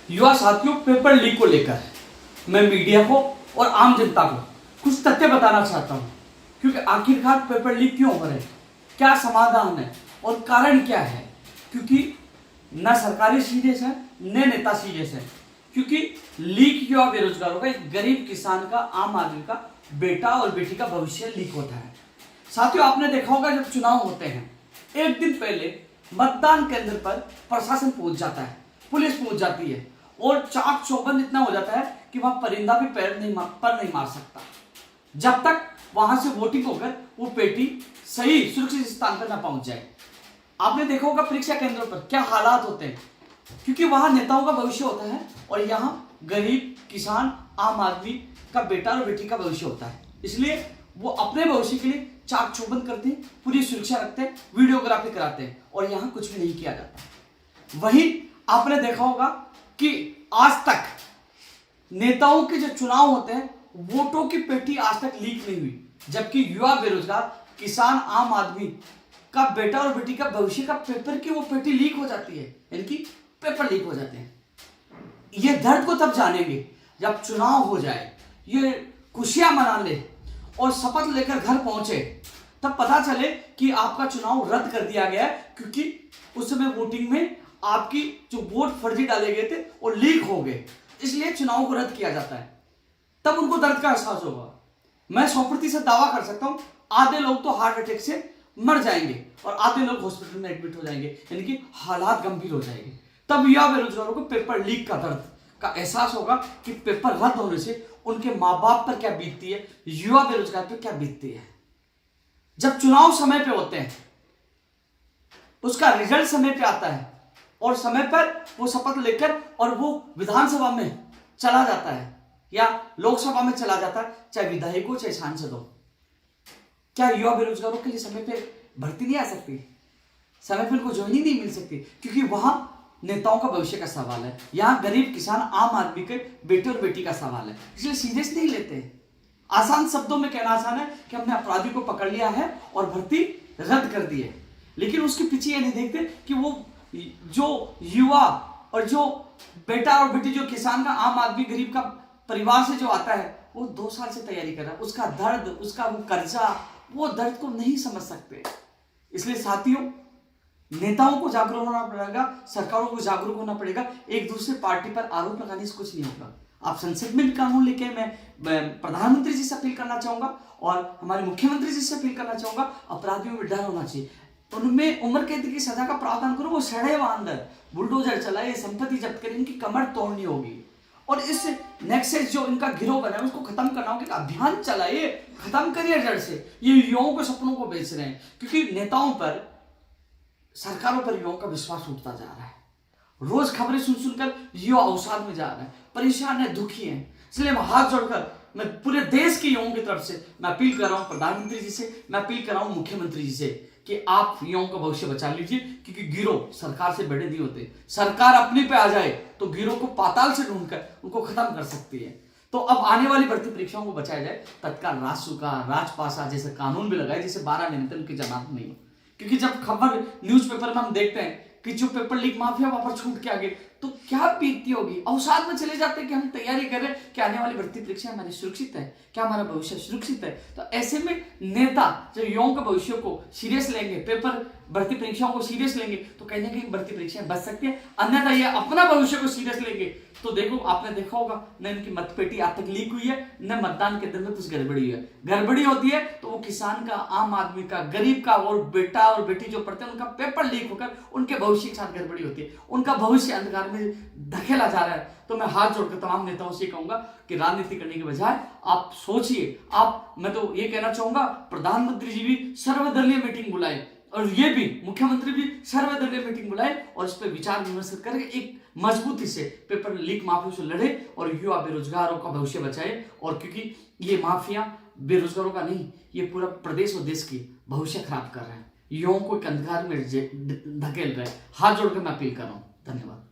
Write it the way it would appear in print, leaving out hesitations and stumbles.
युवा साथियों, paper leak को लेकर मैं मीडिया को और आम जनता को कुछ तथ्य बताना चाहता हूं, क्योंकि आखिरकार पेपर लीक क्यों हो रहे हैं, क्या समाधान है और कारण क्या है। क्योंकि न सरकारी सीरियस है न नेता सीरियस है। क्योंकि लीक युवा बेरोजगारों का, एक गरीब किसान का, आम आदमी का बेटा और बेटी का भविष्य लीक होता है। साथियों, आपने देखा होगा जब चुनाव होते हैं एक दिन पहले मतदान केंद्र पर प्रशासन पहुंच जाता है, पुलिस पहुंच जाती है और चाक चौबंद इतना हो जाता है कि वहां परिंदा भी पैर नहीं मार सकता, जब तक वहां से वोटिंग होकर वो पेटी सही सुरक्षित स्थान पर ना पहुंच जाए। आपने देखा होगा परीक्षा केंद्रों पर क्या हालात होते हैं, क्योंकि वहां नेताओं का भविष्य होता है और यहाँ गरीब किसान आम आदमी का बेटा और बेटी का भविष्य होता है। इसलिए वो अपने भविष्य के लिए चाक चौबंद करते हैं, पूरी सुरक्षा रखते हैं, वीडियोग्राफी कराते हैं और यहाँ कुछ भी नहीं किया जाता। वहीं आपने देखा होगा कि आज तक नेताओं के जो चुनाव होते हैं वोटों की पेटी आज तक लीक नहीं हुई, जबकि युवा बेरोजगार किसान आम आदमी का बेटा और बेटी का भविष्य का पेपर की वो पेटी लीक हो जाती है, यानी कि पेपर लीक हो जाते हैं। ये दर्द को तब जानेंगे जब चुनाव हो जाए, ये खुशियां मना ले और शपथ लेकर घर पहुंचे, तब पता चले कि आपका चुनाव रद्द कर दिया गया है, क्योंकि उस समय वोटिंग में आपकी जो वोट फर्जी डाले गए थे और लीक हो गए, इसलिए चुनाव को रद्द किया जाता है। तब उनको दर्द का एहसास होगा। मैं 100% दावा कर सकता हूं, आधे लोग तो हार्ट अटैक से मर जाएंगे और आधे लोग हॉस्पिटल में एडमिट हो जाएंगे, यानी कि हालात गंभीर हो जाएंगे। तब युवा बेरोजगारों को पेपर लीक का दर्द का एहसास होगा कि पेपर रद्द होने से उनके मां बाप पर क्या बीतती है, युवा बेरोजगार पर क्या बीतती है। जब चुनाव समय पे होते हैं, उसका रिजल्ट समय पे आता है और समय पर वो शपथ लेकर और वो विधानसभा में चला जाता है या लोकसभा में चला जाता है, चाहे विधायक हो चाहे सांसद हो, क्या युवा बेरोजगारों के लिए समय पे भर्ती नहीं आ सकती, समय पर उनको ज्वाइनिंग नहीं मिल सकती? क्योंकि वहां नेताओं का भविष्य का सवाल है, यहाँ गरीब किसान आम आदमी के बेटे और बेटी का सवाल है, इसलिए सीरियस नहीं लेते। आसान शब्दों में कहना आसान है कि हमने अपराधी को पकड़ लिया है और भर्ती रद्द कर दी है, लेकिन उसके पीछे ये नहीं देखते कि वो जो युवा और जो बेटा और बेटी, जो किसान का, आम आदमी, गरीब का परिवार से जो आता है, वो 2 साल से तैयारी कर रहा है, उसका दर्द, उसका वो कर्जा, वो दर्द को नहीं समझ सकते। इसलिए साथियों, नेताओं को जागरूक होना पड़ेगा, सरकारों को जागरूक होना पड़ेगा। एक दूसरे पार्टी पर आरोप लगाने से कुछ नहीं होगा। आप संसद में भी कानून लेके, मैं प्रधानमंत्री जी से अपील करना चाहूंगा और हमारे मुख्यमंत्री जी से अपील करना चाहूंगा, अपराधियों में डर होना चाहिए, उनमें उम्र कैद की सजा का प्रावधान करो, वो सड़े वहां अंदर, बुलडोजर चलाए, संपत्ति जब्त करें, इनकी कमर तोड़नी होगी और इस नेक्सस जो इनका गिरोह बना है उसको खत्म करना होगा। अभियान चलाइए, खत्म करिए जड़ से। ये युवाओं के सपनों को बेच रहे हैं, क्योंकि नेताओं पर, सरकारों पर युवाओं का विश्वास उठता जा रहा है। रोज खबरें सुन सुनकर युवा अवसाद में जा रहा है, परेशान है, दुखी है। इसलिए मैं हाथ जोड़कर मैं पूरे देश के युवाओं की तरफ से मैं अपील कर रहा हूं, प्रधानमंत्री जी से मैं अपील कर रहा हूं, मुख्यमंत्री जी से, कि आप युवाओं का भविष्य बचा लीजिए, क्योंकि गिरोह सरकार से बड़े नहीं होते। सरकार अपने पे आ जाए तो गिरोह को पाताल से ढूंढकर उनको खत्म कर सकती है। तो अब आने वाली भर्ती परीक्षाओं को बचाया जाए, तत्काल राजसुका, राजपासा जैसे कानून भी लगाए, जिससे 12 महीने तक उनकी जमानत नहीं हो। क्योंकि जब खबर न्यूज़पेपर में हम देखते हैं कि जो पेपर लीक माफिया वहां पर छूट के आ गए, तो क्या बीतती होगी। अवसाद में चले जाते हैं कि हम तैयारी कर रहे हैं कि आने वाली भर्ती परीक्षा हमारी सुरक्षित है, क्या हमारा भविष्य सुरक्षित है। तो ऐसे में नेता जो युवाओं के भविष्य को सीरियस लेंगे, पेपर भर्ती परीक्षाओं को सीरियस लेंगे, तो कहीं ना कहीं भर्ती परीक्षाएं बच सकती है। अन्यथा ये अपना भविष्य को सीरियस लेंगे तो देखो, आपने देखा होगा न इनकी मतपेटी आज तक लीक हुई है, न मतदान के दिन में कुछ गड़बड़ी हुई है। गड़बड़ी होती है तो वो किसान का, आम आदमी का, गरीब का और बेटा और बेटी जो पढ़ते हैं उनका पेपर लीक होकर उनके भविष्य के साथ गड़बड़ी होती है, उनका भविष्य अंधकार में धकेला जा रहा है। तो मैं हाथ जोड़कर तमाम नेताओं से कहूंगा कि राजनीति करने के बजाय आप सोचिए। मैं तो ये कहना चाहूंगा, प्रधानमंत्री जी भी सर्वदलीय मीटिंग बुलाए और ये भी मुख्यमंत्री भी सर्वदलीय मीटिंग बुलाए और इस पर विचार विमर्श करके एक मजबूती से पेपर लीक माफिया से लड़े और युवा बेरोजगारों का भविष्य बचाए। और क्योंकि ये माफिया बेरोजगारों का नहीं, ये पूरा प्रदेश और देश की भविष्य खराब कर रहे हैं, युवाओं को एक अंधकार में धकेल रहे हैं। हाथ जोड़कर मैं अपील कर रहा हूं। धन्यवाद।